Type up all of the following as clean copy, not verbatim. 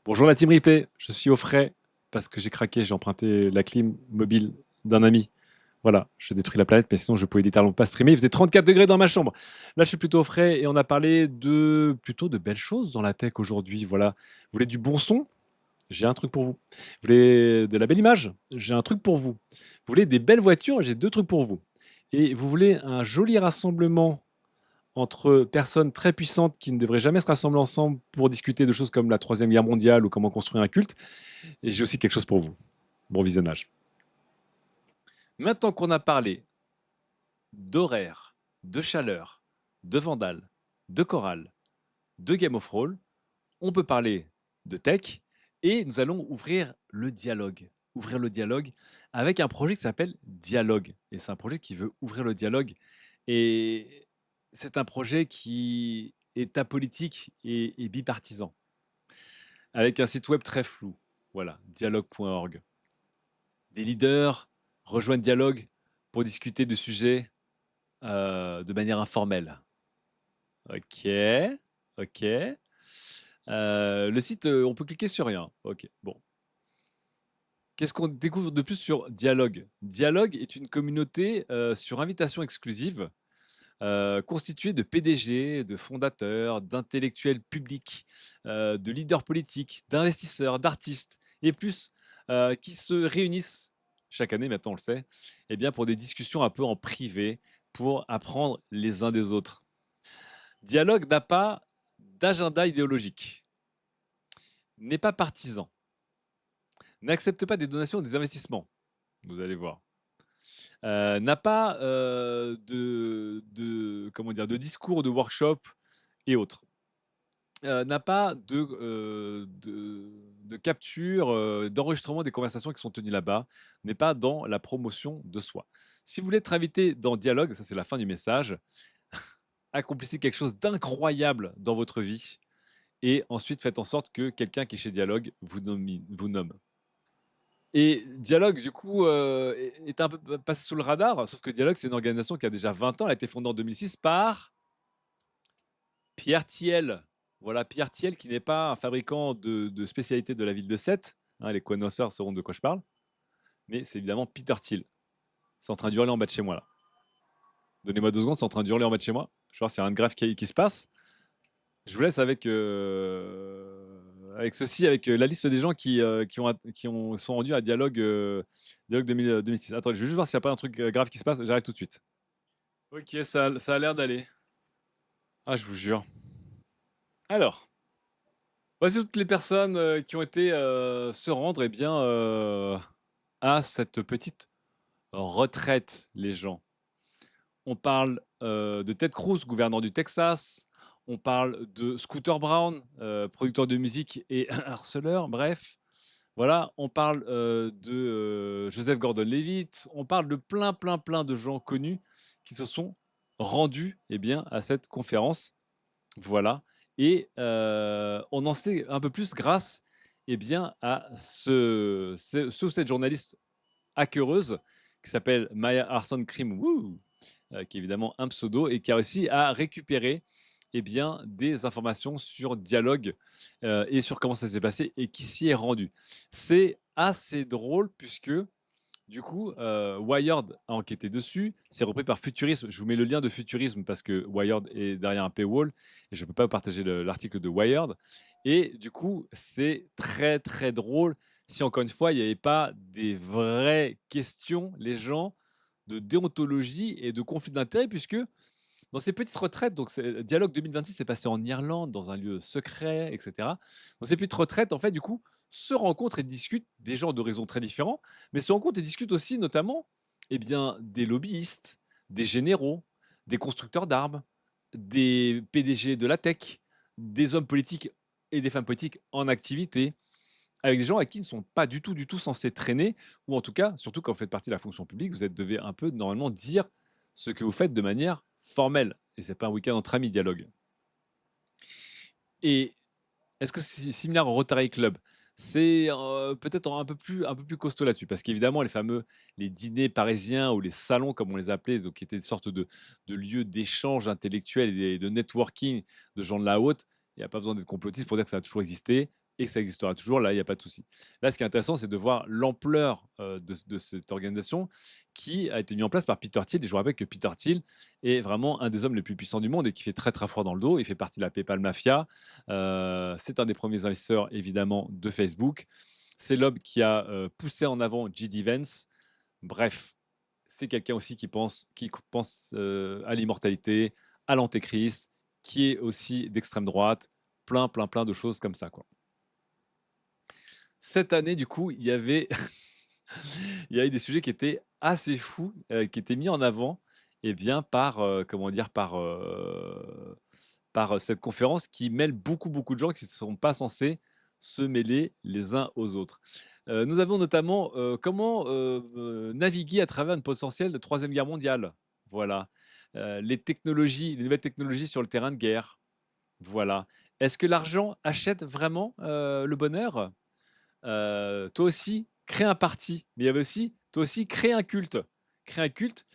Bonjour la team replay, je suis au frais parce que j'ai craqué, j'ai emprunté la clim mobile d'un ami. Voilà, je détruis la planète, mais sinon je pouvais littéralement pas streamer. Il faisait 34 degrés dans ma chambre. Là, je suis plutôt au frais et on a parlé de plutôt de belles choses dans la tech aujourd'hui. Voilà, vous voulez du bon son? J'ai un truc pour vous. Vous voulez de la belle image? J'ai un truc pour vous. Vous voulez des belles voitures? J'ai deux trucs pour vous. Et vous voulez un joli rassemblement entre personnes très puissantes qui ne devraient jamais se rassembler ensemble pour discuter de choses comme la Troisième Guerre mondiale ou comment construire un culte. Et j'ai aussi quelque chose pour vous. Bon visionnage. Maintenant qu'on a parlé d'horaire, de chaleur, de vandale, de chorale, de Game of Thrones, on peut parler de tech et nous allons ouvrir le dialogue. Ouvrir le dialogue avec un projet qui s'appelle Dialogue. Et c'est un projet qui veut ouvrir le dialogue. Et c'est un projet qui est apolitique et bipartisan, avec un site web très flou. Voilà, dialogue.org. Des leaders rejoignent Dialogue pour discuter de sujets de manière informelle. Ok, ok. Le site, on peut cliquer sur rien. Ok, bon. Qu'est-ce qu'on découvre de plus sur Dialogue? Dialogue est une communauté sur invitation exclusive, constituée de PDG, de fondateurs, d'intellectuels publics, de leaders politiques, d'investisseurs, d'artistes et plus, qui se réunissent chaque année, maintenant on le sait, eh bien pour des discussions un peu en privé, pour apprendre les uns des autres. Dialogue n'a pas d'agenda idéologique, n'est pas partisan, n'accepte pas des donations ou des investissements, vous allez voir. N'a pas comment dire, de discours, de workshop et autres. N'a pas de capture, d'enregistrement des conversations qui sont tenues là-bas, n'est pas dans la promotion de soi. Si vous voulez être invité dans Dialogue, ça c'est la fin du message, accomplissez quelque chose d'incroyable dans votre vie et ensuite faites en sorte que quelqu'un qui est chez Dialogue vous nomme. Et Dialogue, du coup, est un peu passé sous le radar, sauf que Dialogue, c'est une organisation qui a déjà 20 ans. Elle a été fondée en 2006 par Pierre Thiel. Voilà, Pierre Thiel, qui n'est pas un fabricant de spécialités de la ville de Sète. Hein, les connaisseurs sauront de quoi je parle. Mais c'est évidemment Peter Thiel. C'est en train d'hurler en bas de chez moi, là. Donnez-moi 2 secondes, c'est en train d'hurler en bas de chez moi. Je vais voir s'il y a rien de grave qui se passe. Je vous laisse avec ceci, avec la liste des gens sont rendus à Dialogue, Dialogue 2006. Attends, je vais juste voir s'il n'y a pas un truc grave qui se passe. J'arrive tout de suite. Ok, ça a l'air d'aller. Ah, je vous jure. Alors, voici toutes les personnes qui ont été se rendre bien, à cette petite retraite, les gens. On parle de Ted Cruz, gouverneur du Texas. On parle de Scooter Brown, producteur de musique et harceleur, bref. Voilà, on parle de Joseph Gordon-Levitt. On parle de plein, plein, plein de gens connus qui se sont rendus eh bien, à cette conférence. Voilà. Et on en sait un peu plus grâce eh bien, à ce ou cette journaliste hackereuse qui s'appelle Maya Arson Krim, qui est évidemment un pseudo et qui a réussi à récupérer eh bien, des informations sur Dialogue et sur comment ça s'est passé et qui s'y est rendu. C'est assez drôle puisque du coup, Wired a enquêté dessus. C'est repris par Futurisme. Je vous mets le lien de Futurisme parce que Wired est derrière un paywall et je ne peux pas vous partager l'article de Wired. Et du coup, c'est très très drôle si encore une fois, il n'y avait pas des vraies questions, les gens, de déontologie et de conflit d'intérêts, puisque dans ces petites retraites, donc Dialogue 2026 s'est passé en Irlande, dans un lieu secret, etc. Dans ces petites retraites, en fait, du coup, se rencontrent et discutent des gens d'horizons très différents, mais se rencontrent et discutent aussi notamment eh bien, des lobbyistes, des généraux, des constructeurs d'armes, des PDG de la tech, des hommes politiques et des femmes politiques en activité, avec des gens avec qui ils ne sont pas du tout censés traîner, ou en tout cas, surtout quand vous faites partie de la fonction publique, devez un peu normalement dire ce que vous faites de manière formelle. Et c'est pas un week-end entre amis, dialogue. Et est-ce que c'est similaire au Rotary Club? C'est peut-être un peu plus costaud là-dessus, parce qu'évidemment, les dîners parisiens ou les salons, comme on les appelait, donc qui étaient une sorte de lieux d'échange intellectuel et de networking de gens de la haute, il n'y a pas besoin d'être complotiste pour dire que ça a toujours existé. et ça existera toujours, là, il y a pas de souci. Là, ce qui est intéressant, c'est de voir l'ampleur, de cette organisation qui a été mise en place par Peter Thiel et je vous rappelle que Peter Thiel est vraiment un des hommes les plus puissants du monde et qui fait très, très froid dans le dos. Il fait partie de la PayPal Mafia, c'est un des premiers investisseurs évidemment de Facebook. C'est l'homme qui a, poussé en avant JD Vance. Bref, c'est quelqu'un aussi qui pense, à l'immortalité, à l'antéchrist, qui est aussi d'extrême droite, plein, plein, plein de choses comme ça, quoi. Cette année, du coup, il y avait il y avait des sujets qui étaient assez fous, qui étaient mis en avant, et bien, par, comment dire? Par cette conférence qui mêle beaucoup, beaucoup de gens qui ne sont pas censés se mêler les uns aux autres. Nous avons notamment, comment, naviguer à travers une potentielle 3e guerre mondiale. Voilà. Les nouvelles technologies sur le terrain de guerre. Voilà. Est-ce que l'argent achète vraiment, le bonheur? Toi aussi, crée un parti. Mais il y avait aussi, toi aussi, crée un culte. Crée un culte,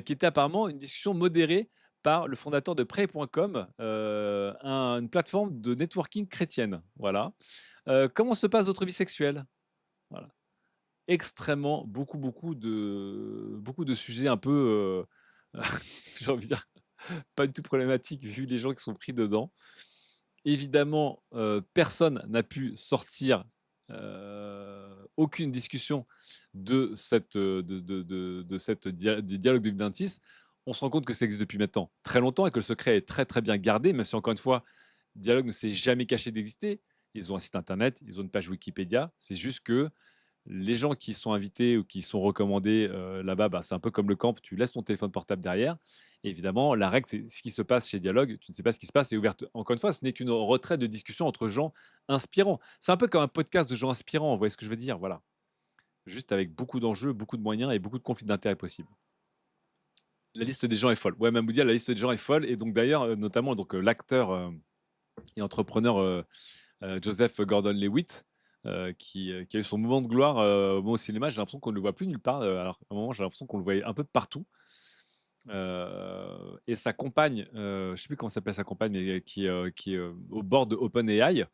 qui était apparemment une discussion modérée par le fondateur de Pray.com, une plateforme de networking chrétienne. Voilà. Comment se passe votre vie sexuelle? Voilà. Extrêmement, beaucoup de sujets un peu, j'ai envie de dire, pas du tout problématiques vu les gens qui sont pris dedans. Évidemment, personne n'a pu sortir, aucune discussion de cette, de cette du dialogue 2026. On se rend compte que ça existe depuis maintenant très longtemps et que le secret est très, très bien gardé, même si encore une fois, Dialogue ne s'est jamais caché d'exister. Ils ont un site internet, ils ont une page Wikipédia. C'est juste que les gens qui sont invités ou qui sont recommandés, là-bas, bah, c'est un peu comme le camp, tu laisses ton téléphone portable derrière. Et évidemment, la règle, c'est ce qui se passe chez Dialogue, tu ne sais pas ce qui se passe, c'est ouverte encore une fois, ce n'est qu'une retraite de discussion entre gens inspirants. C'est un peu comme un podcast de gens inspirants, vous voyez ce que je veux dire? Voilà. Juste avec beaucoup d'enjeux, beaucoup de moyens et beaucoup de conflits d'intérêts possibles. La liste des gens est folle. Ouais, Mahmoudi, la liste des gens est folle et donc d'ailleurs, notamment donc, l'acteur, et entrepreneur, Joseph Gordon-Levitt, qui a eu son moment de gloire, au moment au cinéma. J'ai l'impression qu'on ne le voit plus nulle part, alors qu'à un moment, j'ai l'impression qu'on le voyait un peu partout. Et sa compagne, je ne sais plus comment s'appelle sa compagne, mais qui est au bord de OpenAI,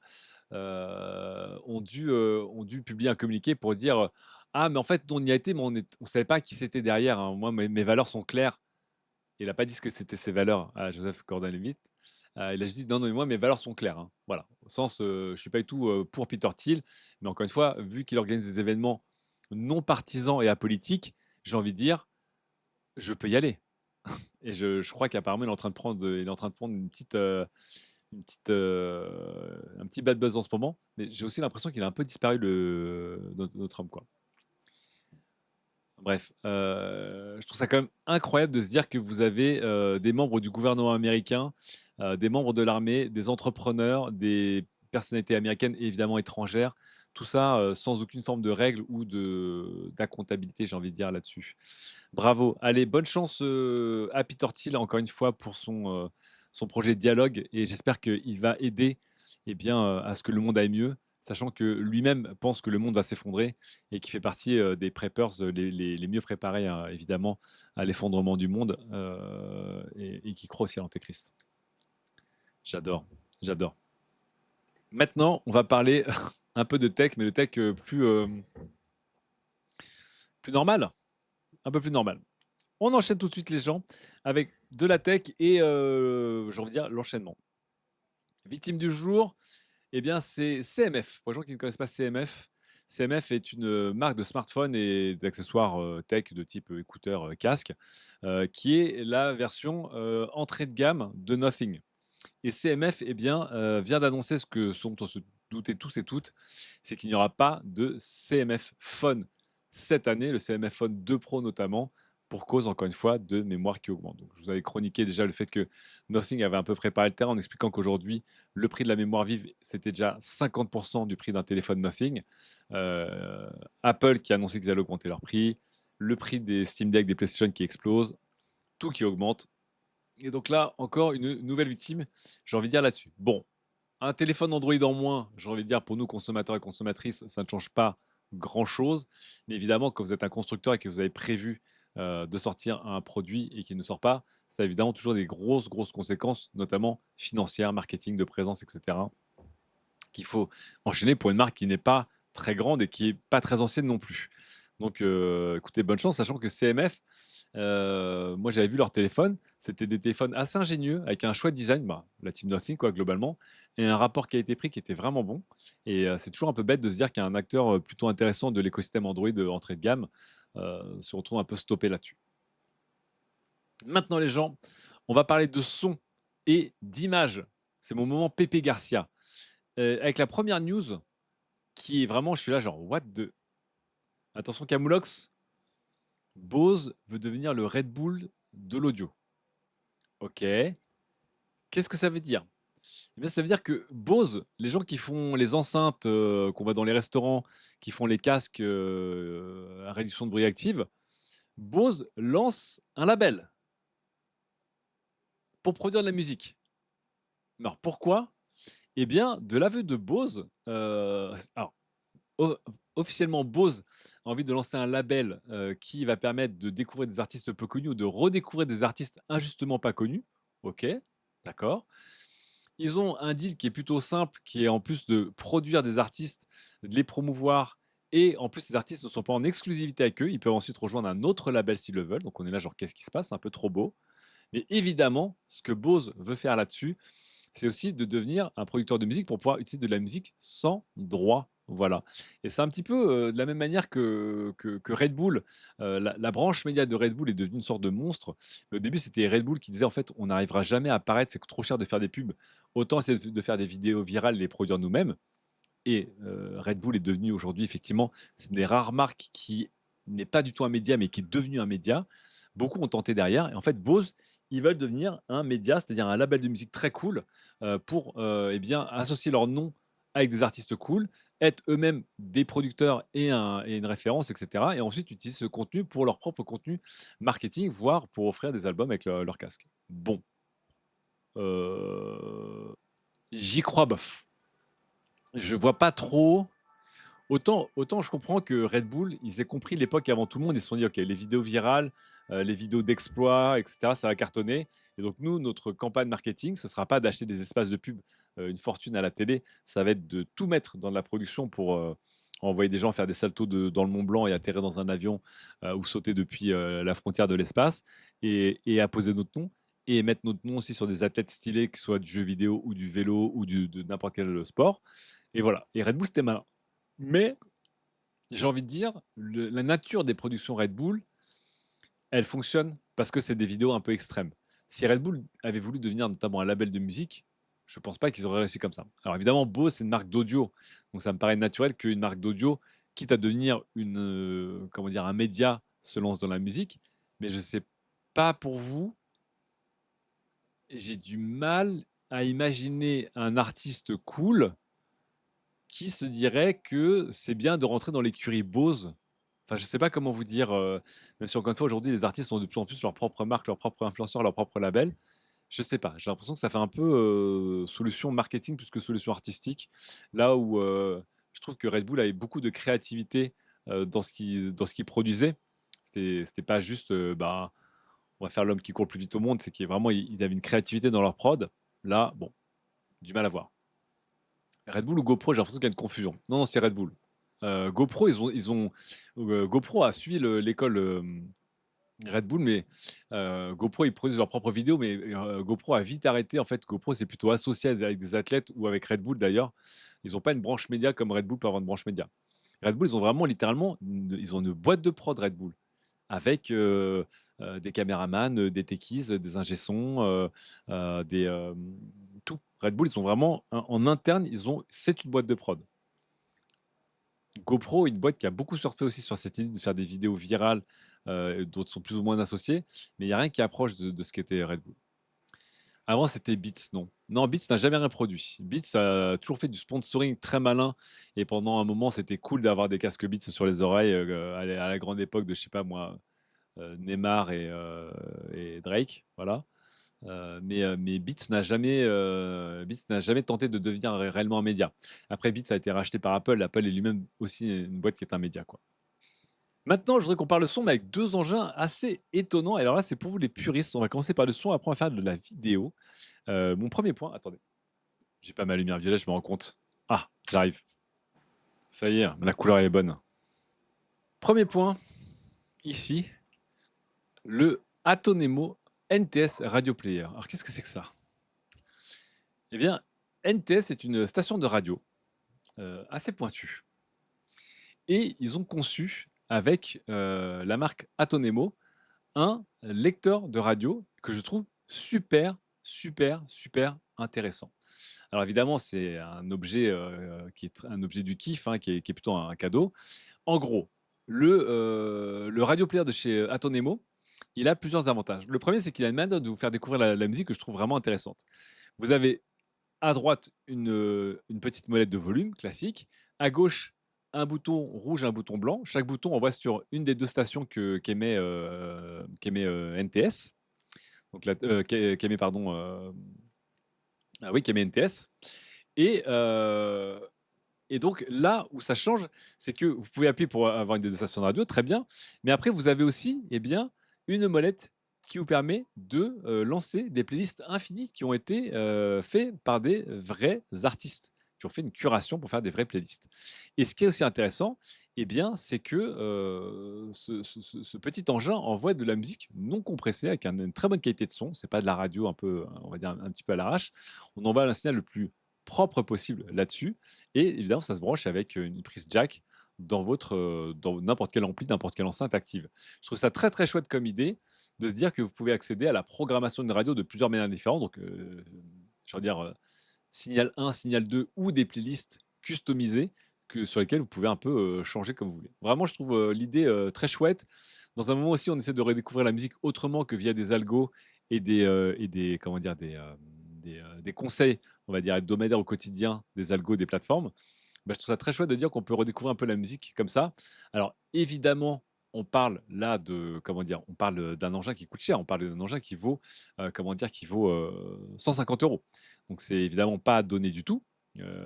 ont dû publier un communiqué pour dire, «Ah mais en fait, nous on y a été, mais on savait pas qui c'était derrière, hein. Moi, mes valeurs sont claires». Il a pas dit ce que c'était ses valeurs à Joseph Gordon-Levitt. Il a juste dit: «Non, non, mais moi, mes valeurs sont claires, hein». Voilà, au sens, je suis pas du tout, pour Peter Thiel, mais encore une fois, vu qu'il organise des événements non partisans et apolitiques, j'ai envie de dire: «Je peux y aller» et je crois qu'apparemment, il est en train de prendre un petit bad buzz en ce moment, mais j'ai aussi l'impression qu'il a un peu disparu notre homme, quoi. Bref, je trouve ça quand même incroyable de se dire que vous avez, des membres du gouvernement américain, des membres de l'armée, des entrepreneurs, des personnalités américaines et évidemment étrangères. Tout ça, sans aucune forme de règle ou d'incomptabilité, j'ai envie de dire là-dessus. Bravo. Allez, bonne chance, à Peter Thiel encore une fois pour son projet Dialogue et j'espère qu'il va aider, eh bien, à ce que le monde aille mieux, sachant que lui-même pense que le monde va s'effondrer et qui fait partie, des preppers, les mieux préparés, évidemment, à l'effondrement du monde, et qui croit aussi à l'antéchrist. J'adore, j'adore. Maintenant, on va parler un peu de tech, mais de tech, plus normal, un peu plus normal. On enchaîne tout de suite les gens avec de la tech et j'ai envie de dire l'enchaînement. Victime du jour, eh bien, c'est CMF. Pour les gens qui ne connaissent pas CMF, CMF est une marque de smartphones et d'accessoires tech de type écouteurs, casque, qui est la version entrée de gamme de Nothing. Et CMF eh bien, vient d'annoncer ce dont on se doutait tous et toutes, c'est qu'il n'y aura pas de CMF Phone cette année, le CMF Phone 2 Pro notamment, pour cause, encore une fois, de mémoire qui augmente. Donc, je vous avais chroniqué déjà le fait que Nothing avait un peu préparé le terrain en expliquant qu'aujourd'hui, le prix de la mémoire vive, c'était déjà 50% du prix d'un téléphone Nothing. Euh, Apple qui a annoncé qu'ils allaient augmenter leur prix, le prix des Steam Deck, des PlayStation qui explose, tout qui augmente. Et donc là, encore une nouvelle victime, j'ai envie de dire là-dessus. Bon, un téléphone Android en moins, j'ai envie de dire pour nous consommateurs et consommatrices, ça ne change pas grand-chose. Mais évidemment, quand vous êtes un constructeur et que vous avez prévu de sortir un produit et qu'il ne sort pas, ça a évidemment toujours des grosses, grosses conséquences, notamment financières, marketing, de présence, etc., qu'il faut enchaîner pour une marque qui n'est pas très grande et qui est pas très ancienne non plus. Donc, écoutez, bonne chance, sachant que CMF, moi j'avais vu leur téléphone, c'était des téléphones assez ingénieux, avec un chouette design, bah, la team Nothing quoi globalement, et un rapport qualité-prix qui était vraiment bon. Et c'est toujours un peu bête de se dire qu'un acteur plutôt intéressant de l'écosystème Android entrée de gamme se retrouve un peu stoppé là-dessus. Maintenant les gens, on va parler de son et d'image. C'est mon moment Pépé Garcia. Avec la première news qui est vraiment, je suis là genre, what the... Attention Camoulox, Bose veut devenir le Red Bull de l'audio. Ok. Qu'est-ce que ça veut dire? Eh bien, ça veut dire que Bose, les gens qui font les enceintes qu'on voit dans les restaurants, qui font les casques à réduction de bruit active, Bose lance un label pour produire de la musique. Alors pourquoi? Eh bien, de l'aveu de Bose, alors, officiellement, Bose a envie de lancer un label qui va permettre de découvrir des artistes peu connus ou de redécouvrir des artistes injustement pas connus. Ok, d'accord. Ils ont un deal qui est plutôt simple, qui est en plus de produire des artistes, de les promouvoir, et en plus, ces artistes ne sont pas en exclusivité avec eux. Ils peuvent ensuite rejoindre un autre label s'ils le veulent. Donc on est là, genre, qu'est-ce qui se passe? C'est un peu trop beau. Mais évidemment, ce que Bose veut faire là-dessus, c'est aussi de devenir un producteur de musique pour pouvoir utiliser de la musique sans droit. Voilà. Et c'est un petit peu de la même manière que Red Bull. La branche média de Red Bull est devenue une sorte de monstre. Mais au début, c'était Red Bull qui disait en fait, on n'arrivera jamais à apparaître, c'est trop cher de faire des pubs. Autant essayer de faire des vidéos virales, les produire nous-mêmes. Et Red Bull est devenu aujourd'hui, effectivement, c'est une des rares marques qui n'est pas du tout un média, mais qui est devenu un média. Beaucoup ont tenté derrière. Et en fait, Bose, ils veulent devenir un média, c'est-à-dire un label de musique très cool pour eh bien, associer leur nom avec des artistes cool, être eux-mêmes des producteurs et une référence, etc. Et ensuite utiliser ce contenu pour leur propre contenu marketing, voire pour offrir des albums avec leur casque. Bon, euh, j'y crois bof. Je vois pas trop. Autant je comprends que Red Bull, ils aient compris l'époque avant tout le monde, ils se sont dit: «OK, les vidéos virales, les vidéos d'exploits et cetera, ça va cartonner et donc nous, notre campagne marketing, ce sera pas d'acheter des espaces de pub, une fortune à la télé, ça va être de tout mettre dans de la production pour, envoyer des gens faire des saltos dans le Mont Blanc et atterrir dans un avion, ou sauter depuis, la frontière de l'espace et apposer notre nom et mettre notre nom aussi sur des athlètes stylés, que ce soit du jeu vidéo ou du vélo ou de n'importe quel sport» et voilà et Red Bull, c'était malin. Mais j'ai envie de dire, la nature des productions Red Bull, elle fonctionne parce que c'est des vidéos un peu extrêmes. Si Red Bull avait voulu devenir notamment un label de musique, je pense pas qu'ils auraient réussi comme ça. Alors évidemment, Bose, c'est une marque d'audio. Donc ça me paraît naturel qu'une marque d'audio, quitte à devenir comment dire, un média, se lance dans la musique. Mais je sais pas pour vous, j'ai du mal à imaginer un artiste cool qui se dirait que c'est bien de rentrer dans l'écurie Bose. Enfin, je sais pas comment vous dire, même si encore une fois aujourd'hui les artistes ont de plus en plus leur propre marque, leur propre influenceur, leur propre label. Je sais pas, j'ai l'impression que ça fait un peu, solution marketing plus que solution artistique. Là où, je trouve que Red Bull avait beaucoup de créativité, dans ce qu'ils produisaient. C'était pas juste, bah, on va faire l'homme qui court le plus vite au monde, c'est qu'ils vraiment ils avaient une créativité dans leur prod. Là, bon, du mal à voir. Red Bull ou GoPro, j'ai l'impression qu'il y a une confusion. Non, non, c'est Red Bull. GoPro, GoPro a suivi l'école Red Bull, mais GoPro, ils produisent leurs propres vidéos, mais GoPro a vite arrêté. En fait, GoPro, c'est plutôt associé avec des athlètes ou avec Red Bull d'ailleurs. Ils n'ont pas une branche média comme Red Bull peut avoir une branche média. Red Bull, ils ont vraiment littéralement, ils ont une boîte de prod Red Bull avec des caméramans, des techies, des ingé-sons, tout. Red Bull, ils sont vraiment en interne, c'est une boîte de prod. GoPro, une boîte qui a beaucoup surfé aussi sur cette idée de faire des vidéos virales, d'autres sont plus ou moins associés, mais il y a rien qui approche de ce qu'était Red Bull. Avant, c'était Beats, non. Non, Beats n'a jamais rien produit. Beats a toujours fait du sponsoring très malin et pendant un moment, c'était cool d'avoir des casques Beats sur les oreilles, à la grande époque de, je sais pas moi, Neymar et Drake, voilà. Mais Beats n'a jamais tenté de devenir réellement un média. Après, Beats a été racheté par Apple. Apple est lui-même aussi une boîte qui est un média, quoi. Maintenant, je voudrais qu'on parle de son, mais avec deux engins assez étonnants. Et alors là, c'est pour vous les puristes. On va commencer par le son, après on va faire de la vidéo. Mon premier point, attendez, j'ai pas ma lumière violet, je me rends compte. Ah, j'arrive. Ça y est, la couleur est bonne. Premier point, ici, le Atonemo NTS Radio Player. Alors, qu'est-ce que c'est que ça? Eh bien, NTS est une station de radio assez pointue. Et ils ont conçu, avec la marque Atonemo, un lecteur de radio que je trouve super, super, super intéressant. Alors évidemment, c'est un objet qui est un objet du kiff, hein, qui est plutôt un cadeau. En gros, le radio player de chez Atonemo, il a plusieurs avantages. Le premier, c'est qu'il a une manière de vous faire découvrir la musique que je trouve vraiment intéressante. Vous avez à droite une petite molette de volume classique, à gauche un bouton rouge, un bouton blanc. Chaque bouton envoie sur une des deux stations qu'émet NTS, donc qu'émet pardon, ah oui, qu'émet NTS. Et, euh, et donc là où ça change, c'est que vous pouvez appuyer pour avoir une des deux stations de radio, très bien. Mais après, vous avez aussi une molette qui vous permet de lancer des playlists infinies qui ont été faites par des vrais artistes, qui ont fait une curation pour faire des vraies playlists. Et ce qui est aussi intéressant, c'est que ce petit engin envoie de la musique non compressée avec une très bonne qualité de son. C'est pas de la radio un peu, on va dire un petit peu à l'arrache. On envoie un signal le plus propre possible là-dessus. Et évidemment, ça se branche avec une prise jack dans n'importe quel ampli, n'importe quelle enceinte active. Je trouve ça très très chouette comme idée de se dire que vous pouvez accéder à la programmation d'une radio de plusieurs manières différentes. Donc, je veux dire, signal 1, signal 2 ou des playlists customisées sur lesquelles vous pouvez un peu changer comme vous voulez. Vraiment, je trouve l'idée très chouette. Dans un moment aussi, on essaie de redécouvrir la musique autrement que via des algos et des comment dire, des conseils, on va dire, hebdomadaires au quotidien des algos des plateformes. Bah, je trouve ça très chouette de dire qu'on peut redécouvrir un peu la musique comme ça. Alors évidemment, on parle là de comment dire? On parle, d'un engin qui coûte cher. On parle d'un engin qui vaut, comment dire? Qui vaut, 150 €. Donc c'est évidemment pas donné du tout.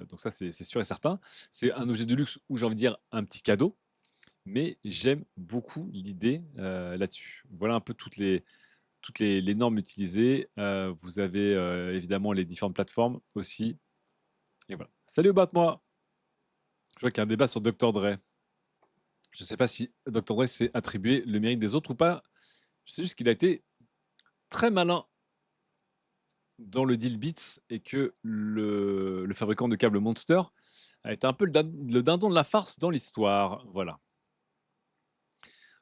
Donc ça, c'est sûr et certain. C'est un objet de luxe ou j'ai envie de dire un petit cadeau, mais j'aime beaucoup l'idée, là-dessus. Voilà un peu toutes les normes utilisées. Vous avez, évidemment les différentes plateformes aussi et voilà. Salut Bat-moi! Je vois qu'il y a un débat sur Dr. Dre. Je ne sais pas si Dr. Dre s'est attribué le mérite des autres ou pas. Je sais juste qu'il a été très malin dans le deal Beats et que le fabricant de câbles Monster a été un peu le dindon de la farce dans l'histoire. Voilà.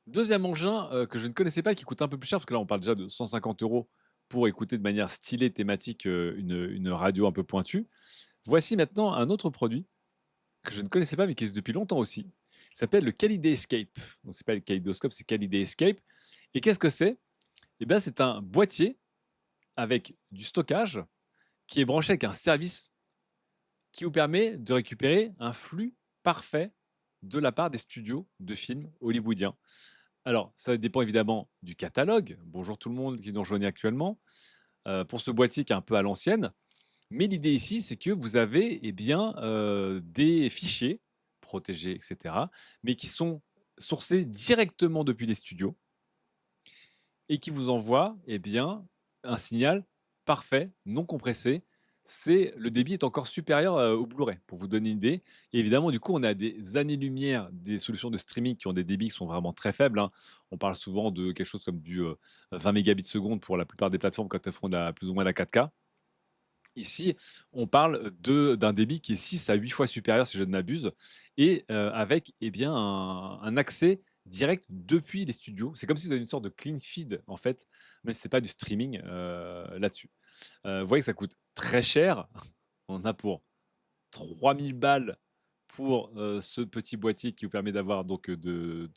Deuxième engin que je ne connaissais pas et qui coûte un peu plus cher, parce que là on parle déjà de 150 € pour écouter de manière stylée, thématique, une radio un peu pointue. Voici maintenant un autre produit que je ne connaissais pas mais qui existe depuis longtemps aussi. Il s'appelle le Calidé Escape. Donc c'est pas le kaléidoscope, c'est Calidé Escape. Et qu'est-ce que c'est? Eh bien, c'est un boîtier avec du stockage qui est branché avec un service qui vous permet de récupérer un flux parfait de la part des studios de films hollywoodiens. Alors, ça dépend évidemment du catalogue. Bonjour tout le monde qui nous rejoignez actuellement. Pour ce boîtier qui est un peu à l'ancienne. Mais l'idée ici, c'est que vous avez des fichiers protégés, etc., mais qui sont sourcés directement depuis les studios et qui vous envoient un signal parfait, non compressé. Le débit est encore supérieur au Blu-ray, pour vous donner une idée. Et évidemment, du coup, on a des années-lumière des solutions de streaming qui ont des débits qui sont vraiment très faibles, hein. On parle souvent de quelque chose comme du 20 mégabits seconde pour la plupart des plateformes quand elles font plus ou moins la 4K. Ici, on parle d'un débit qui est 6 à 8 fois supérieur, si je ne m'abuse, et avec un accès direct depuis les studios. C'est comme si vous avez une sorte de clean feed, en fait, même si ce n'est pas du streaming là-dessus. Vous voyez que ça coûte très cher. On a pour 3000 balles pour ce petit boîtier qui vous permet d'avoir donc de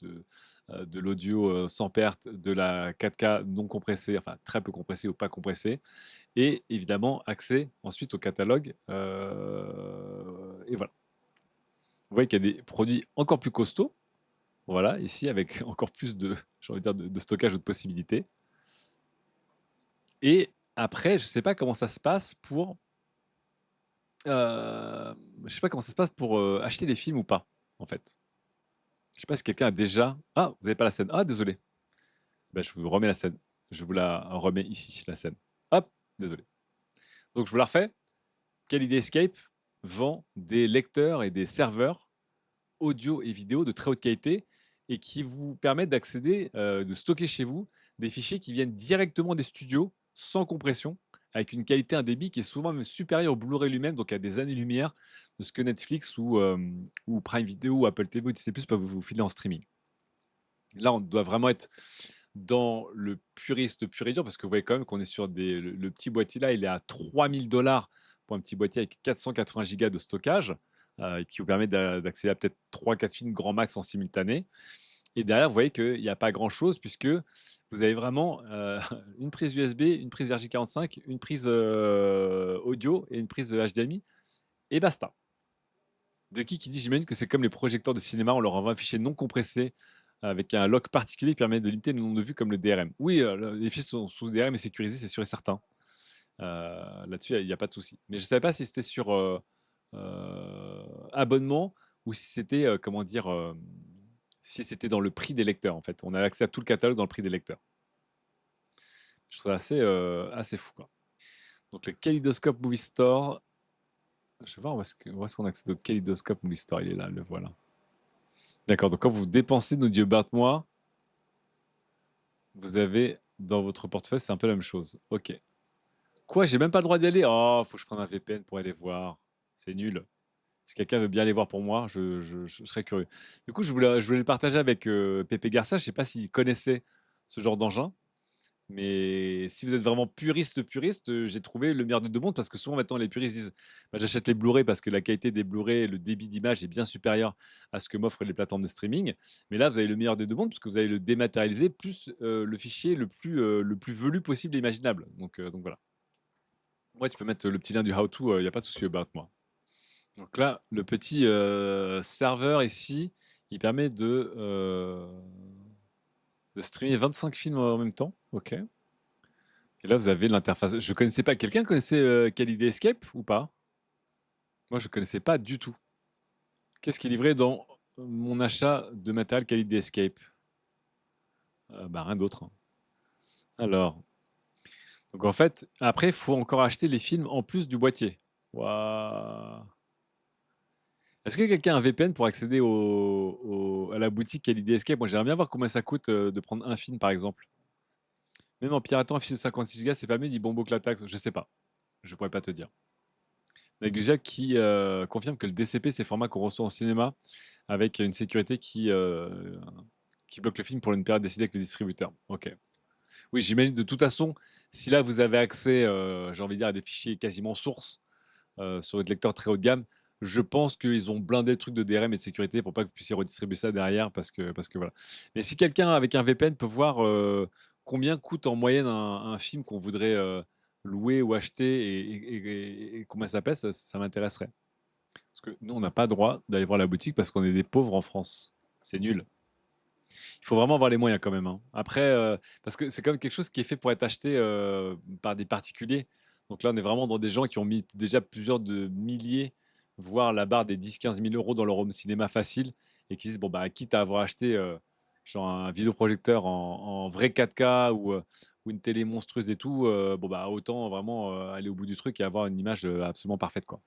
l'audio sans perte, de la 4K non compressée, enfin très peu compressée ou pas compressée, et évidemment accès ensuite au catalogue. Et voilà. Vous voyez qu'il y a des produits encore plus costauds. Voilà, ici avec encore plus j'ai envie de dire, de stockage ou de possibilités. Et après, je ne sais pas comment ça se passe pour, je sais pas comment ça se passe pour acheter des films ou pas, en fait. Je sais pas si quelqu'un a déjà. Ah, vous n'avez pas la scène. Ah, désolé. Ben, je vous remets la scène. Je vous la remets ici, la scène. Hop, désolé. Donc je vous la refais. Quelle idée Escape? vend des lecteurs et des serveurs audio et vidéo de très haute qualité et qui vous permettent d'accéder, de stocker chez vous des fichiers qui viennent directement des studios, sans compression, avec une qualité, un débit qui est souvent même supérieur au Blu-ray lui-même, donc à des années-lumière de ce que Netflix ou Prime Video ou Apple TV ou Disney+ peuvent vous filer en streaming. Là, on doit vraiment être dans le puriste pur et dur parce que vous voyez quand même qu'on est sur le petit boîtier là, il est à 3 000 $ pour un petit boîtier avec 480 gigas de stockage, qui vous permet d'accéder à peut-être 3-4 films grand max en simultané. Et derrière, vous voyez qu'il y a pas grand-chose puisque vous avez vraiment, une prise USB, une prise RJ45, une prise, audio et une prise, HDMI et basta. De qui dit: «J'imagine que c'est comme les projecteurs de cinéma, on leur envoie un fichier non compressé avec un lock particulier qui permet de limiter le nombre de vues comme le DRM». Oui, les fichiers sont sous DRM et sécurisés, c'est sûr et certain. Heu, Là-dessus, il y a pas de souci. Mais je ne savais pas si c'était sur, abonnement ou si c'était, comment dire? Si c'était dans le prix des lecteurs, en fait. On avait accès à tout le catalogue dans le prix des lecteurs. Je trouve ça assez fou, quoi. Donc le Kaleidoscope Movie Store, je vais voir où est-ce qu'on accède au Kaleidoscope Movie Store? Il est là, le voilà. D'accord, donc quand vous dépensez nos dieux moi, vous avez dans votre portefeuille, c'est un peu la même chose. OK. Quoi? J'ai même pas le droit d'y aller? Oh, faut que je prenne un VPN pour aller voir. C'est nul. Si quelqu'un veut bien aller voir pour moi, je serais curieux. Du coup, je voulais le partager avec Pépé Garcia. Je sais pas s'il connaissait ce genre d'engin. Mais si vous êtes vraiment puriste, puriste, j'ai trouvé le meilleur des 2 mondes parce que souvent maintenant les puristes disent: «Bah, j'achète les Blu-ray parce que la qualité des Blu-ray, le débit d'image est bien supérieur à ce que m'offrent les plateformes de streaming». Mais là, vous avez le meilleur des 2 mondes puisque vous allez le dématérialiser plus, le fichier le plus velu possible et imaginable. Donc voilà. Ouais, tu peux mettre le petit lien du how to, il y a pas de souci about moi. Donc là, le petit, serveur ici, il permet de streamer 25 films en même temps. OK. Et là, vous avez l'interface. Je connaissais pas. Quelqu'un connaissait Khalid Escape ou pas? Moi, je connaissais pas du tout. Qu'est-ce qui est livré dans mon achat de matériel Khalid Escape? Bah, rien d'autre, hein. Alors, donc en fait, après, il faut encore acheter les films en plus du boîtier. Waouh! Est-ce que quelqu'un a un VPN pour accéder à la boutique Khalid Escape? Moi, j'aimerais bien voir combien ça coûte de prendre un film, par exemple. Même en piratant un fichier de 56 Go, c'est pas mieux, dit Bombo que la taxe. Je sais pas. Je pourrais pas te dire. Nagusia qui confirme que le DCP, c'est le format qu'on reçoit en cinéma avec une sécurité qui bloque le film pour une période décidée avec le distributeur. Ok. Oui, j'imagine de toute façon, si là vous avez accès, j'ai envie de dire, à des fichiers quasiment sources sur votre lecteur très haut de gamme, je pense qu'ils ont blindé le truc de DRM et de sécurité pour pas que vous puissiez redistribuer ça derrière parce que voilà. Mais si quelqu'un avec un VPN peut voir combien coûte en moyenne un film qu'on voudrait louer ou acheter et combien ça pèse, ça m'intéresserait. Parce que nous, on n'a pas droit d'aller voir la boutique parce qu'on est des pauvres en France. C'est nul. Il faut vraiment avoir les moyens quand même, hein. Après, parce que c'est quand même quelque chose qui est fait pour être acheté par des particuliers. Donc là, on est vraiment dans des gens qui ont mis déjà plusieurs de milliers, voire la barre des 10 000 à 15 000 € dans leur home cinéma facile et qui disent, bon, bah, quitte à avoir acheté genre un vidéoprojecteur en vrai 4K ou une télé monstrueuse et tout, bon, bah, autant vraiment aller au bout du truc et avoir une image absolument parfaite, quoi.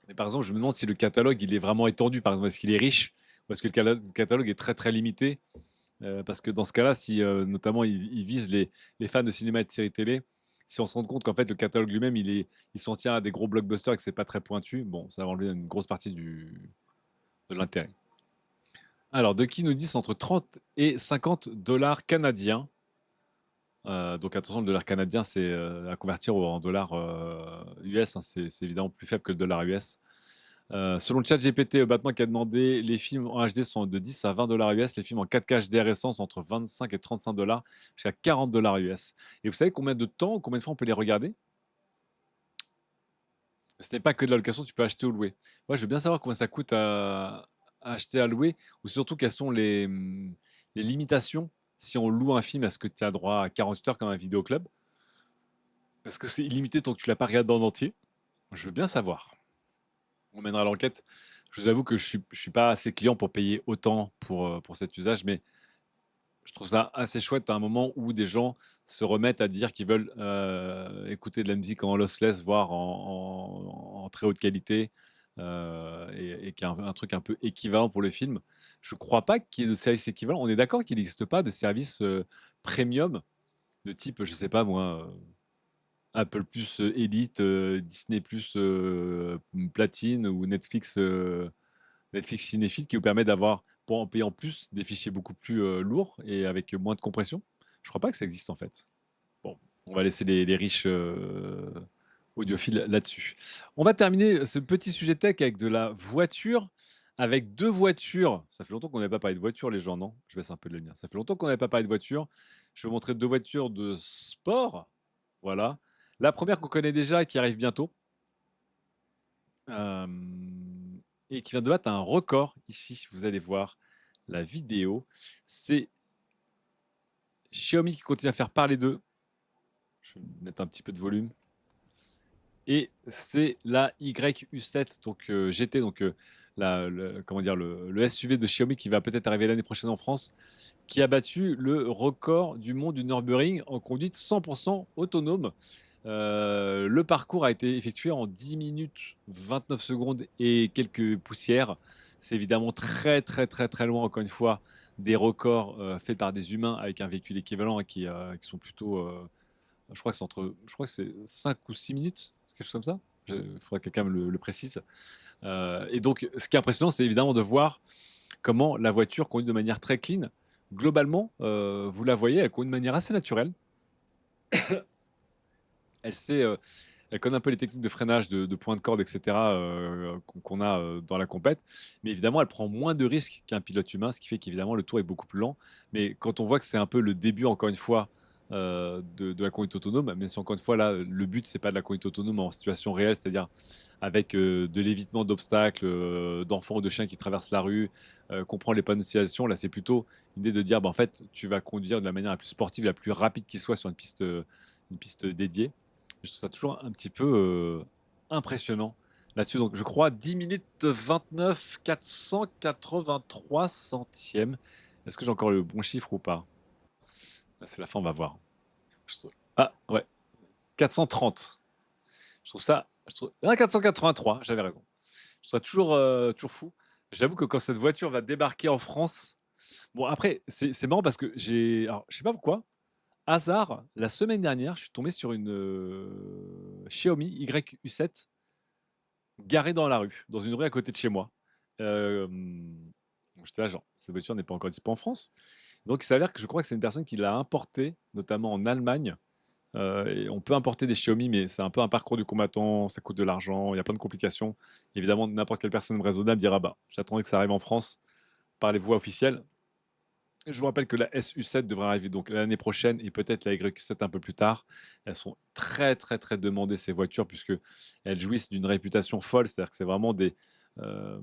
Mais par exemple, je me demande si le catalogue, il est vraiment étendu. Par exemple, est-ce qu'il est riche ou est-ce que le catalogue est très très limité? Parce que dans ce cas-là, si notamment ils visent les fans de cinéma et de séries télé, si on se rend compte qu'en fait le catalogue lui-même, il s'en tient à des gros blockbusters et que c'est pas très pointu, bon, ça va enlever une grosse partie de l'intérêt. Alors, de qui nous dit c'est entre 30 et 50 $ canadiens. Donc attention, le dollar canadien, c'est à convertir en dollars US, hein, c'est évidemment plus faible que le dollar US. Selon ChatGPT, Batman qui a demandé, les films en HD sont de 10 à 20 $ US, les films en 4K HDR récents sont entre 25 et 35 $ jusqu'à 40 $ US. Et vous savez combien de temps, combien de fois on peut les regarder? Ce n'est pas que de la location, tu peux acheter ou louer. Moi, je veux bien savoir combien ça coûte à acheter, à louer, ou surtout quelles sont les limitations. Si on loue un film, est-ce que tu as droit à 48 heures comme un vidéoclub? Est-ce que c'est illimité tant que tu l'as pas regardé en entier? Je veux bien savoir. On mènera l'enquête. Je vous avoue que je suis pas assez client pour payer autant pour cet usage, mais Je trouve ça assez chouette à un moment où des gens se remettent à dire qu'ils veulent, écouter de la musique en lossless, voire en très haute qualité, et qu'il y a un truc un peu équivalent pour le film. Je crois pas qu'il y ait de service équivalent. On est d'accord qu'il n'existe pas de service, premium de type, je sais pas moi, Apple Plus, Élite, Disney Plus, Platine ou Netflix Cinéphile qui vous permet d'avoir, pour en payant plus, des fichiers beaucoup plus lourds et avec moins de compression. Je crois pas que ça existe en fait. Bon, on va laisser les riches audiophiles là-dessus. On va terminer ce petit sujet tech avec de la voiture, avec deux voitures. Ça fait longtemps qu'on n'avait pas parlé de voiture, les gens, non? Je baisse un peu le lien. Ça fait longtemps qu'on n'avait pas parlé de voiture. Je vais vous montrer deux voitures de sport. Voilà. La première qu'on connaît déjà, qui arrive bientôt. Et qui vient de battre un record ici. Vous allez voir la vidéo. C'est Xiaomi qui continue à faire parler d'eux. Je vais mettre un petit peu de volume. Et c'est la YU7 donc GT, donc comment dire, le SUV de Xiaomi qui va peut-être arriver l'année prochaine en France, qui a battu le record du monde du Nürburgring en conduite 100% autonome. Le parcours a été effectué en 10 minutes 29 secondes et quelques poussières. C'est évidemment très très très très loin, encore une fois, des records faits par des humains avec un véhicule équivalent, hein, qui sont plutôt, je crois que c'est 5 ou 6 minutes, c'est quelque chose comme ça. Il faudrait que quelqu'un me le précise. Et donc, ce qui est impressionnant, c'est évidemment de voir comment la voiture conduit de manière très clean. Globalement, vous la voyez, elle conduit de manière assez naturelle. Elle sait, elle connaît un peu les techniques de freinage, de points de corde, etc., qu'on a dans la compète. Mais évidemment, elle prend moins de risques qu'un pilote humain, ce qui fait qu'évidemment, le tour est beaucoup plus lent. Mais quand on voit que c'est un peu le début, encore une fois, de la conduite autonome, même si encore une fois, là, le but, c'est pas de la conduite autonome en situation réelle, c'est-à-dire avec de l'évitement d'obstacles, d'enfants ou de chiens qui traversent la rue, qu'on prend les panneaux de signalisation. Là, c'est plutôt l'idée de dire, bah, en fait, tu vas conduire de la manière la plus sportive, la plus rapide qui soit sur une piste dédiée. Je trouve ça toujours un petit peu impressionnant là-dessus. Donc, je crois 10 minutes 29, 483 centièmes. Est-ce que j'ai encore le bon chiffre ou pas? Ah, c'est la fin, on va voir. Ah, ouais, 430. Je trouve ça. Ah, 483, j'avais raison. Je trouve ça toujours fou. J'avoue que quand cette voiture va débarquer en France. Bon, après, c'est marrant parce que j'ai. Alors, je sais pas pourquoi. Hasard, la semaine dernière, je suis tombé sur une Xiaomi YU7 garée dans la rue, dans une rue à côté de chez moi. J'étais là, genre, cette voiture n'est pas encore disponible en France. Donc, il s'avère que je crois que c'est une personne qui l'a importée, notamment en Allemagne. Et on peut importer des Xiaomi, mais c'est un peu un parcours du combattant, ça coûte de l'argent, il y a plein de complications. Évidemment, n'importe quelle personne raisonnable dira, bah, j'attendais que ça arrive en France par les voies officielles. Je vous rappelle que la SU7 devrait arriver donc l'année prochaine et peut-être la YQ7 un peu plus tard. Elles sont très très très demandées ces voitures puisque elles jouissent d'une réputation folle, c'est-à-dire que c'est vraiment des euh,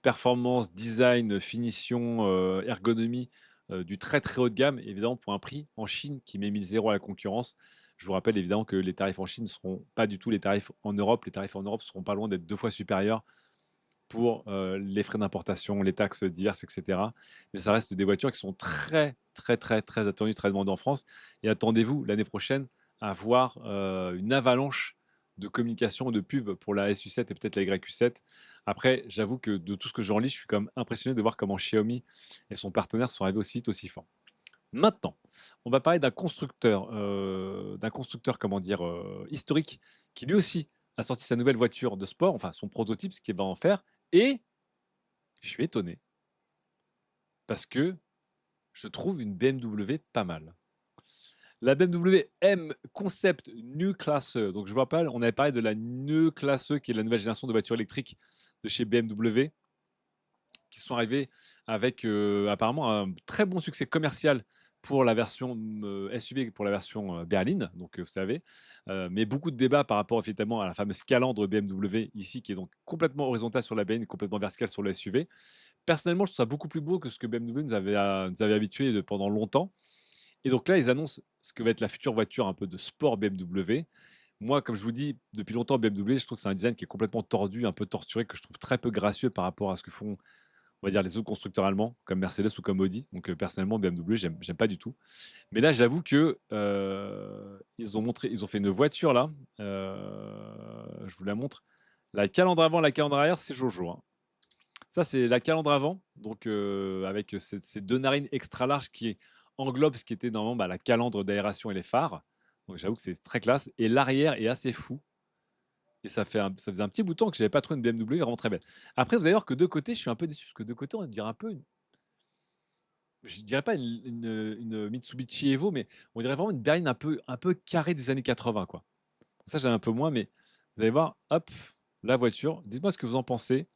performances, design, finition, ergonomie du très très haut de gamme, évidemment pour un prix en Chine qui met 1000 à la concurrence. Je vous rappelle évidemment que les tarifs en Chine ne seront pas du tout les tarifs en Europe. Les tarifs en Europe seront pas loin d'être 2 fois supérieurs pour les frais d'importation, les taxes diverses, etc. Mais ça reste des voitures qui sont très, très, très, très attendues, très demandées en France. Et attendez-vous l'année prochaine à voir une avalanche de communication, de pub pour la SU7 et peut-être la YQ7. Après, j'avoue que de tout ce que j'en lis, je suis quand même impressionné de voir comment Xiaomi et son partenaire sont arrivés aussi, aussi fort. Maintenant, on va parler d'un constructeur, comment dire, historique, qui lui aussi a sorti sa nouvelle voiture de sport, enfin son prototype, ce qu'il va en faire, et je suis étonné parce que je trouve une BMW pas mal. La BMW M Concept New Classe E. Donc je vous rappelle, on avait parlé de la New Classe E, qui est la nouvelle génération de voitures électriques de chez BMW, qui sont arrivés avec apparemment un très bon succès commercial pour la version SUV, pour la version berline, donc vous savez, mais beaucoup de débats par rapport effectivement à la fameuse calandre BMW ici, qui est donc complètement horizontale sur la berline et complètement verticale sur le SUV. Personnellement, je trouve ça beaucoup plus beau que ce que BMW nous avait habitués pendant longtemps. Et donc là, ils annoncent ce que va être la future voiture un peu de sport BMW. Moi, comme je vous dis, depuis longtemps, BMW, je trouve que c'est un design qui est complètement tordu, un peu torturé, que je trouve très peu gracieux par rapport à ce que font on va dire les autres constructeurs allemands, comme Mercedes ou comme Audi. Donc personnellement, BMW, j'aime pas du tout. Mais là, j'avoue que ils ont fait une voiture là. Je vous la montre. La calandre avant, la calandre arrière, c'est Jojo, hein. Ça, c'est la calandre avant, donc avec ces 2 narines extra larges qui englobent ce qui était normalement, bah, la calandre d'aération et les phares. Donc j'avoue que c'est très classe et l'arrière est assez fou et ça faisait un petit bout de temps que j'avais pas trouvé une BMW vraiment très belle. Après, vous allez voir que de côté, je suis un peu déçu parce que de côté, on dirait un peu je dirais pas une Mitsubishi Evo, mais on dirait vraiment une berline un peu carrée des années 80, quoi. Ça, j'aime un peu moins, mais vous allez voir, hop, la voiture. Dites-moi ce que vous en pensez.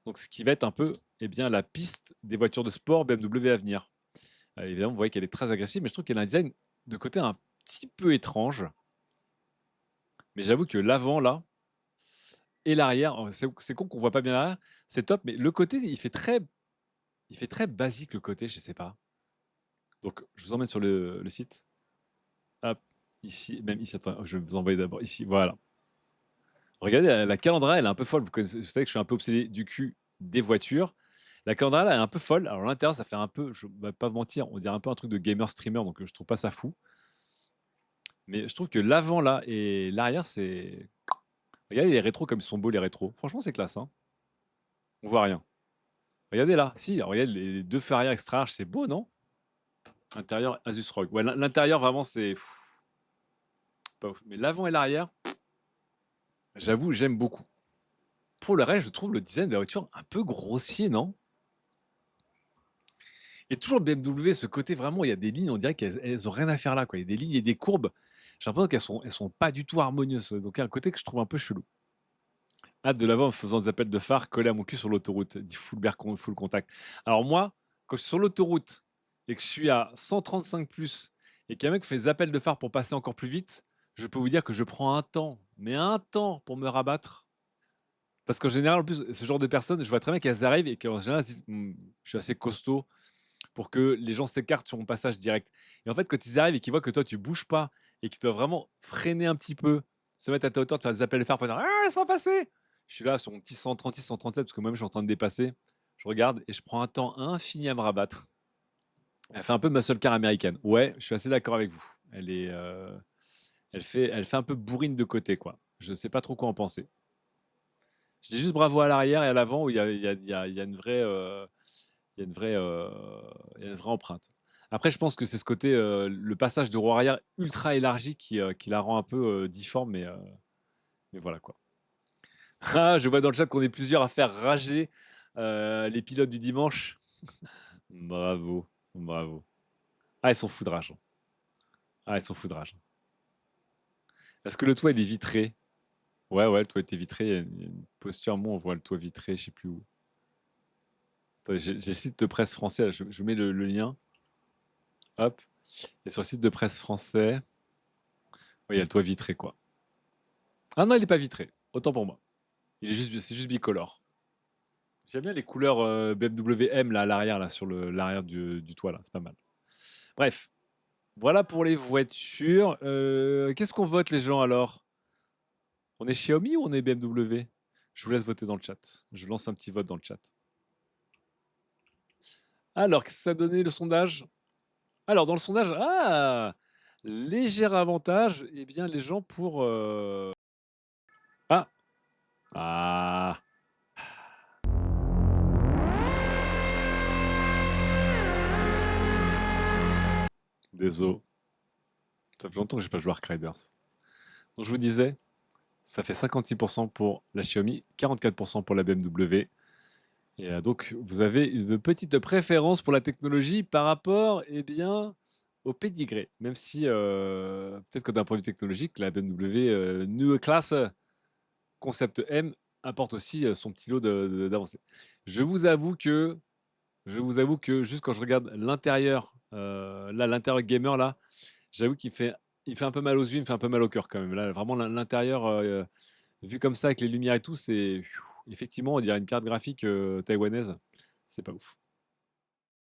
Donc, ce qui va être un peu, eh bien, la piste des voitures de sport BMW à venir. Évidemment, vous voyez qu'elle est très agressive, mais je trouve qu'elle a un design de côté un petit peu étrange. Mais j'avoue que l'avant, là, et l'arrière, c'est con qu'on voit pas bien l'arrière, c'est top, mais le côté, il fait très basique, le côté, je sais pas. Donc, je vous emmène sur le site. Hop, ici, même ici, attends, je vais vous envoyer d'abord ici, voilà. Regardez, la calandra, elle est un peu folle. Vous savez que je suis un peu obsédé du cul des voitures. La calandra, elle est un peu folle. Alors, l'intérieur, ça fait un peu, je vais pas vous mentir, on dirait un peu un truc de gamer streamer, donc je trouve pas ça fou. Mais je trouve que l'avant, là, et l'arrière, c'est. Regardez les rétros, comme ils sont beaux, les rétros. Franchement, c'est classe, hein. On voit rien. Regardez là, si, regardez les deux feux arrière extra larges, c'est beau, non? Intérieur Asus ROG. Ouais, l'intérieur, vraiment, c'est pas ouf. Mais l'avant et l'arrière, j'avoue, j'aime beaucoup. Pour le reste, je trouve le design de la voiture un peu grossier, non? Et toujours BMW, ce côté vraiment, il y a des lignes, on dirait qu'elles ont rien à faire là, quoi. Il y a des lignes et des courbes. J'ai l'impression qu'elles sont pas du tout harmonieuses. Donc, il y a un côté que je trouve un peu chelou. Hâte de l'avoir en faisant des appels de phare collés à mon cul sur l'autoroute, dit Fulbert Full Contact. Alors, moi, quand je suis sur l'autoroute et que je suis à 135 plus et qu'un mec fait des appels de phare pour passer encore plus vite, je peux vous dire que je prends un temps, mais un temps pour me rabattre. Parce qu'en général, en plus, ce genre de personnes, je vois très bien qu'elles arrivent et qu'en général, elles se disent, je suis assez costaud pour que les gens s'écartent sur mon passage direct. Et en fait, quand ils arrivent et qu'ils voient que toi, tu bouges pas et qu'ils doivent vraiment freiner un petit peu, se mettre à ta hauteur, te faire des appels de phare pour dire «Ah, laisse-moi passer!» Je suis là sur mon petit 136, 137 parce que moi-même, je suis en train de dépasser. Je regarde et je prends un temps infini à me rabattre. Elle fait un peu muscle car américaine. Ouais, je suis assez d'accord avec vous. Elle fait un peu bourrine de côté, quoi. Je sais pas trop quoi en penser. Je dis juste bravo à l'arrière et à l'avant où il y a une vraie, il y a une vraie, il y a une vraie empreinte. Après, je pense que c'est ce côté, le passage de roue arrière ultra élargi qui la rend un peu, difforme, mais voilà, quoi. Ah, je vois dans le chat qu'on est plusieurs à faire rager, les pilotes du dimanche. Bravo, bravo. Ah, ils sont foudrage, hein. Ah, ils sont foudrage. Est-ce que le toit, il est vitré? Ouais, ouais, le toit était vitré. Il y a une posture, moi, on voit le toit vitré, je sais plus où. Attendez, j'ai le site de presse français, là, je mets le lien. Hop. Et sur le site de presse français, ouais, il y a le toit vitré, quoi. Ah non, il est pas vitré. Autant pour moi. C'est juste bicolore. J'aime bien les couleurs BMW M là à l'arrière, là, sur l'arrière du toit, là. C'est pas mal. Bref, voilà pour les voitures. Qu'est-ce qu'on vote, les gens, alors? On est Xiaomi ou on est BMW? Je vous laisse voter dans le chat. Je lance un petit vote dans le chat. Alors, qu'est-ce que ça a donné le sondage? Alors, dans le sondage, léger avantage, eh bien, les gens pour. Ah! Ah! Désolé. Ça fait longtemps que j'ai pas joué à Ark Riders. Donc, je vous disais, ça fait 56% pour la Xiaomi, 44% pour la BMW. Et donc, vous avez une petite préférence pour la technologie par rapport, eh bien, au pédigré. Même si, peut-être que d'un point de vue technologique, la BMW Neue Classe Concept M apporte aussi son petit lot d'avancées. Je vous avoue que, juste quand je regarde l'intérieur, là, l'intérieur gamer, là, j'avoue il fait un peu mal aux yeux, il me fait un peu mal au cœur quand même. Là, vraiment, l'intérieur, vu comme ça, avec les lumières et tout, c'est effectivement, on dirait une carte graphique taïwanaise. C'est pas ouf.